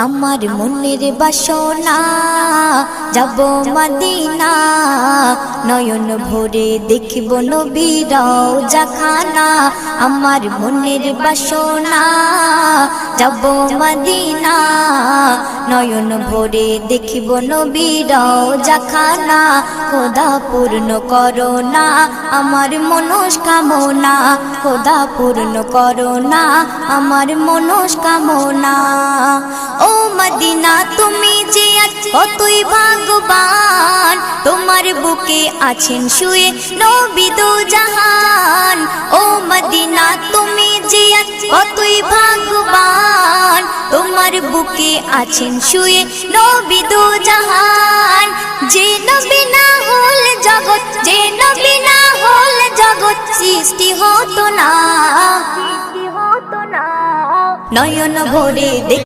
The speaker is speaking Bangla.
আমার মনের বাসনা যাব মদিনা, নয়ন ভরে দেখব নবীর রওজা খানা। আমার মনের বাসনা যাব মদিনা, নয়ন ভরে দেখব নবীর রওজা খানা। খোদা পূর্ণ করো না আমার মনস্কামনা, খোদা পূর্ণ করো না আমার মনস্কামনা। ও মদিনা তুমি যে কতই ভাগ্যবান, তোমার বুকে আছেন শুয়ে নবী দো জাহান। ও মদিনা তুমি যে কতই ভাগ্যবান, তোমার বুকে আছেন শুয়ে নবী দো জাহান। যে নবী না হল জগৎ, যে নবী না হল জগৎ সৃষ্টি হতো না, নয়ন ভরে